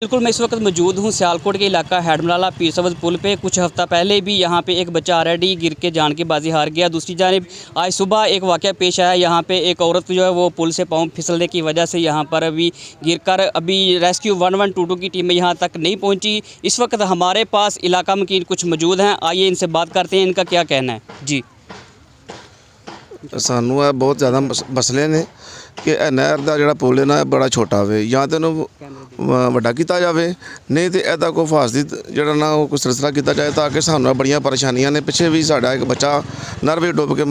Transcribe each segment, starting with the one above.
बिल्कुल, मैं इस वक्त मौजूद हूँ सियालकोट के इलाका हैडमलाला पीरसवद पुल पे। कुछ हफ्ता पहले भी यहाँ पे एक बच्चा ऑलरेडी गिर के जान की बाजी हार गया। दूसरी जानिब आज सुबह एक वाक़या पेश आया, यहाँ पे एक औरत जो है वो पुल से पाँव फिसलने की वजह से यहाँ पर अभी गिरकर अभी रेस्क्यू 1122 की टीमें यहाँ तक नहीं पहुँची। इस वक्त हमारे पास इलाका मकीन कुछ मौजूद हैं, आइए इनसे बात करते हैं, इनका क्या कहना है जी। सानू है बहुत ज़्यादा मसले ने कि नहर का जोड़ा पुल है ना बड़ा छोटा हो, या तो वड्डा किया जाए, नहीं तो यदा कोई फासली जोड़ा ना कोई सिलसिला किया जाए ताकि सानू बड़ियां परेशानियां ने। पिछे भी साड़ा एक बच्चा नहर में डुब के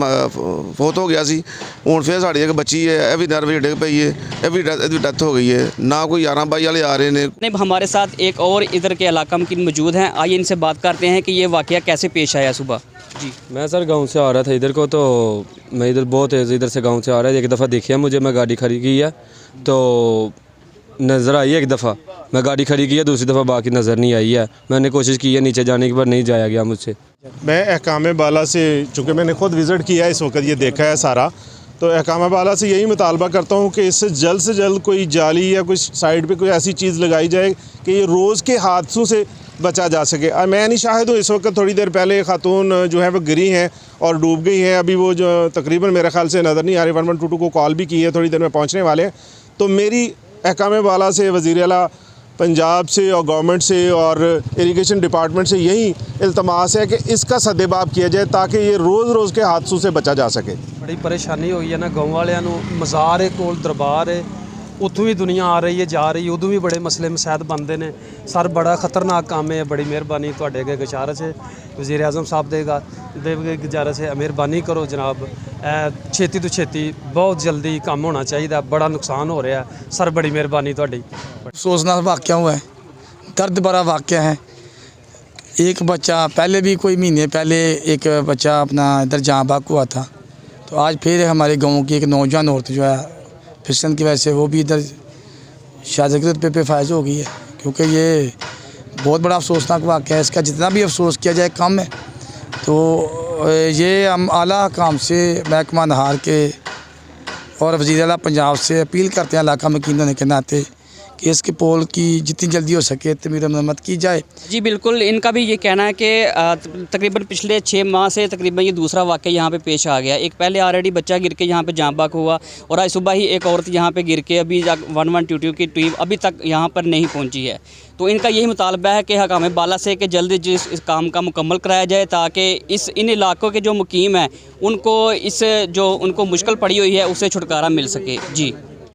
फौत हो गया सी, हुण फिर साड़ी एक बच्ची है यह भी नहर में डिग पई है, यह डेथ हो गई है। ना कोई 11-22 वाले आ रहे हैं। हमारे साथ एक और इधर के इलाका मकीन मौजूद हैं, आइए इनसे बात करते हैं कि ये वाक़या कैसे पेश आया सुबह जी। मैं सर गांव से आ रहा था इधर को, तो मैं इधर बहुत तेज़ इधर से गांव से आ रहा है। एक दफ़ा देखिए मुझे, मैं गाड़ी खड़ी की है तो नज़र आई है, एक दफ़ा मैं गाड़ी खड़ी की है, दूसरी दफ़ा बाकी नज़र नहीं आई है। मैंने कोशिश की है नीचे जाने के बाद, नहीं जाया गया मुझसे। मैं अहकाम बाला से, चूँकि मैंने खुद विज़िट किया है इस वक्त, ये देखा है सारा, तो अहकाम बाला से यही मुतालबा करता हूँ कि इससे जल्द कोई जाली या कोई साइड पे कोई ऐसी चीज़ लगाई जाए कि ये रोज़ के हादसों से बचा जा सके। मैं नहीं शाहिद हूँ, इस वक्त थोड़ी देर पहले खातून जो है वो गिरी हैं और डूब गई हैं। अभी वो जो तकरीबन मेरे ख्याल से नज़र नहीं आ रही, 1122 को कॉल भी की है, थोड़ी देर में पहुँचने वाले हैं। तो मेरी अहकाम बाला से, वज़ीर आला पंजाब से और गवर्नमेंट से और इरिगेशन डिपार्टमेंट से यही इल्तमास है कि इसका सद्देबाब किया जाए ताकि ये रोज़ के हादसों से बचा जा सके। बड़ी परेशानी हुई है ना गाँव वालियां नूं। मज़ार है कोल, दरबार है, उत्थों भी दुनिया आ रही है जा रही है, उदों भी बड़े मसले मसैद बनते हैं। सर बड़ा खतरनाक काम है, बड़ी मेहरबानी तुहाडे अगे गुजारिश है वज़ीर आज़म साहब दे गुजारिश है, मेहरबानी करो जनाब, छेती तो छेती बहुत जल्दी काम होना चाहिए, बड़ा नुकसान हो रहा है सर, बड़ी मेहरबानी तुहाडी। अफसोसनाक वाक़या हुआ है, दर्द भरा वाक़या है। एक बच्चा पहले भी कोई महीने पहले एक बच्चा अपना इधर जहाँ बाग हुआ था, तो आज फिर हमारे गाँव की एक नौजवान औरत जो है फिसलन की वजह से वो भी इधर शाहजगत पे फायज हो गई है। क्योंकि ये बहुत बड़ा अफसोसनाक वाक़या है, इसका जितना भी अफसोस किया जाए कम है। तो ये हम आला काम से महकमा नहार के और वज़ीर आला पंजाब से अपील करते हैं इलाका मकीन होने के नाते कि इसके पोल की जितनी जल्दी हो सके तमीर मरम्मत की जाए। जी बिल्कुल, इनका भी ये कहना है कि तकरीबन पिछले 6 माह से तकरीबन ये दूसरा वाक़या यहाँ पे पेश आ गया। एक पहले ऑलरेडी बच्चा गिर के यहाँ पे जाँ बाक हुआ और आज सुबह ही एक औरत यहाँ पे गिर के अभी 1122 की टीम अभी तक यहाँ पर नहीं पहुँची है। तो इनका यही मुतालबा है कि हकाम बाला से कि जल्द इस काम का मुकम्मल कराया जाए ताकि इन इलाकों के जो मुकीम हैं उनको उनको मुश्किल पड़ी हुई है उससे छुटकारा मिल सके जी।